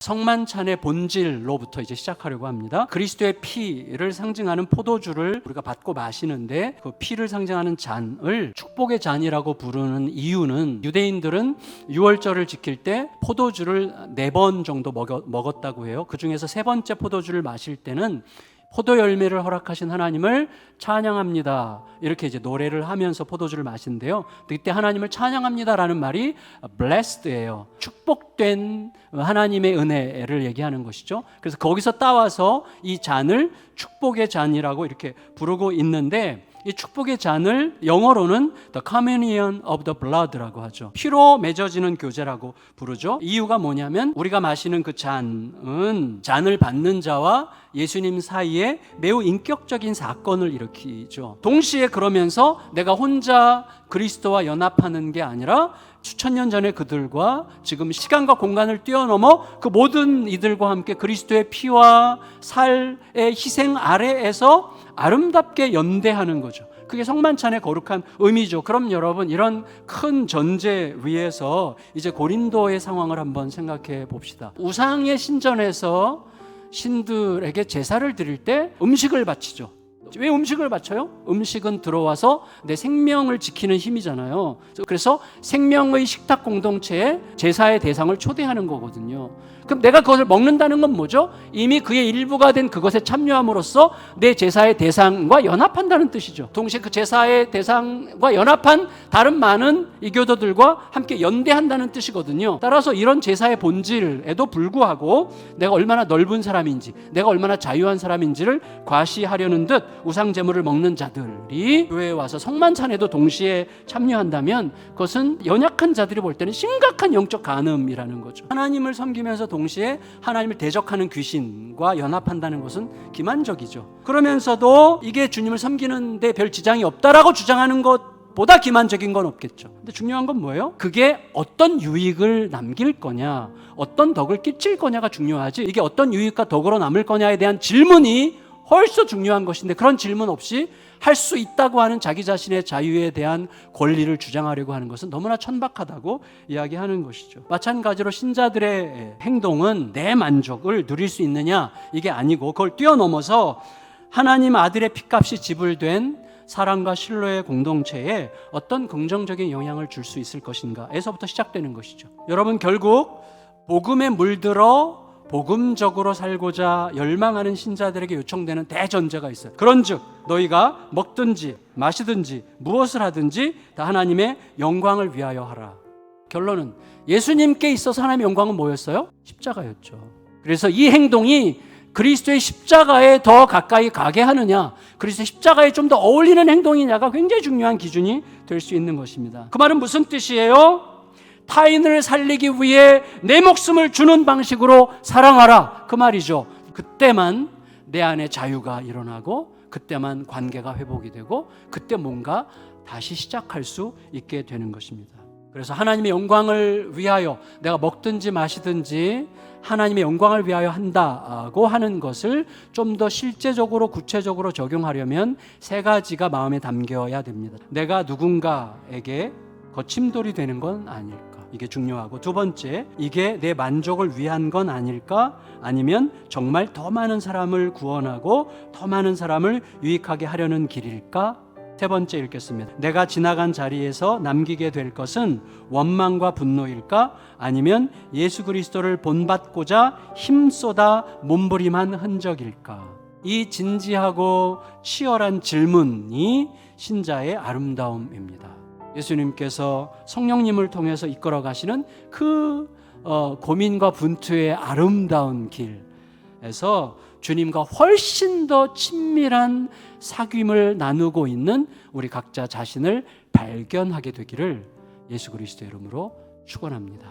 성만찬의 본질로부터 이제 시작하려고 합니다. 그리스도의 피를 상징하는 포도주를 우리가 받고 마시는데 그 피를 상징하는 잔을 축복의 잔이라고 부르는 이유는 유대인들은 유월절을 지킬 때 포도주를 4번 정도 먹었다고 해요. 그 중에서 3번째 포도주를 마실 때는 포도 열매를 허락하신 하나님을 찬양합니다. 이렇게 이제 노래를 하면서 포도주를 마신대요. 그때 하나님을 찬양합니다라는 말이 blessed예요. 축복된 하나님의 은혜를 얘기하는 것이죠. 그래서 거기서 따와서 이 잔을 축복의 잔이라고 이렇게 부르고 있는데, 이 축복의 잔을 영어로는 The Communion of the Blood라고 하죠. 피로 맺어지는 교제라고 부르죠. 이유가 뭐냐면 우리가 마시는 그 잔은 잔을 받는 자와 예수님 사이에 매우 인격적인 사건을 일으키죠. 동시에 그러면서 내가 혼자 그리스도와 연합하는 게 아니라 수천 년 전에 그들과 지금 시간과 공간을 뛰어넘어 그 모든 이들과 함께 그리스도의 피와 살의 희생 아래에서 아름답게 연대하는 거죠. 그게 성만찬의 거룩한 의미죠. 그럼 여러분, 이런 큰 전제 위에서 이제 고린도의 상황을 한번 생각해 봅시다. 우상의 신전에서 신들에게 제사를 드릴 때 음식을 바치죠. 왜 음식을 바쳐요? 음식은 들어와서 내 생명을 지키는 힘이잖아요. 그래서 생명의 식탁 공동체에 제사의 대상을 초대하는 거거든요. 그럼 내가 그것을 먹는다는 건 뭐죠? 이미 그의 일부가 된 그것에 참여함으로써 내 제사의 대상과 연합한다는 뜻이죠. 동시에 그 제사의 대상과 연합한 다른 많은 이교도들과 함께 연대한다는 뜻이거든요. 따라서 이런 제사의 본질에도 불구하고 내가 얼마나 넓은 사람인지, 내가 얼마나 자유한 사람인지를 과시하려는 듯 우상 제물을 먹는 자들이 교회에 와서 성만찬에도 동시에 참여한다면 그것은 연약한 자들이 볼 때는 심각한 영적 간음이라는 거죠. 하나님을 섬기면서 동시에 하나님을 대적하는 귀신과 연합한다는 것은 기만적이죠. 그러면서도 이게 주님을 섬기는데 별 지장이 없다라고 주장하는 것보다 기만적인 건 없겠죠. 근데 중요한 건 뭐예요? 그게 어떤 유익을 남길 거냐, 어떤 덕을 끼칠 거냐가 중요하지, 이게 어떤 유익과 덕으로 남을 거냐에 대한 질문이 훨씬 중요한 것인데, 그런 질문 없이 할 수 있다고 하는 자기 자신의 자유에 대한 권리를 주장하려고 하는 것은 너무나 천박하다고 이야기하는 것이죠. 마찬가지로 신자들의 행동은 내 만족을 누릴 수 있느냐, 이게 아니고 그걸 뛰어넘어서 하나님 아들의 피값이 지불된 사랑과 신뢰의 공동체에 어떤 긍정적인 영향을 줄 수 있을 것인가에서부터 시작되는 것이죠. 여러분, 결국 복음에 물들어 복음적으로 살고자 열망하는 신자들에게 요청되는 대전제가 있어요. 그런즉 너희가 먹든지 마시든지 무엇을 하든지 다 하나님의 영광을 위하여 하라. 결론은 예수님께 있어서 하나님의 영광은 뭐였어요? 십자가였죠. 그래서 이 행동이 그리스도의 십자가에 더 가까이 가게 하느냐, 그리스도의 십자가에 좀 더 어울리는 행동이냐가 굉장히 중요한 기준이 될 수 있는 것입니다. 그 말은 무슨 뜻이에요? 타인을 살리기 위해 내 목숨을 주는 방식으로 사랑하라, 그 말이죠. 그때만 내 안에 자유가 일어나고, 그때만 관계가 회복이 되고, 그때 뭔가 다시 시작할 수 있게 되는 것입니다. 그래서 하나님의 영광을 위하여 내가 먹든지 마시든지 하나님의 영광을 위하여 한다고 하는 것을 좀 더 실제적으로 구체적으로 적용하려면 3가지가 마음에 담겨야 됩니다. 내가 누군가에게 거침돌이 되는 건 아닐까, 이게 중요하고, 2번째, 이게 내 만족을 위한 건 아닐까, 아니면 정말 더 많은 사람을 구원하고 더 많은 사람을 유익하게 하려는 길일까. 3번째 읽겠습니다. 내가 지나간 자리에서 남기게 될 것은 원망과 분노일까, 아니면 예수 그리스도를 본받고자 힘쏟아 몸부림한 흔적일까. 이 진지하고 치열한 질문이 신자의 아름다움입니다. 예수님께서 성령님을 통해서 이끌어 가시는 그 고민과 분투의 아름다운 길에서 주님과 훨씬 더 친밀한 사귐을 나누고 있는 우리 각자 자신을 발견하게 되기를 예수 그리스도의 이름으로 축원합니다.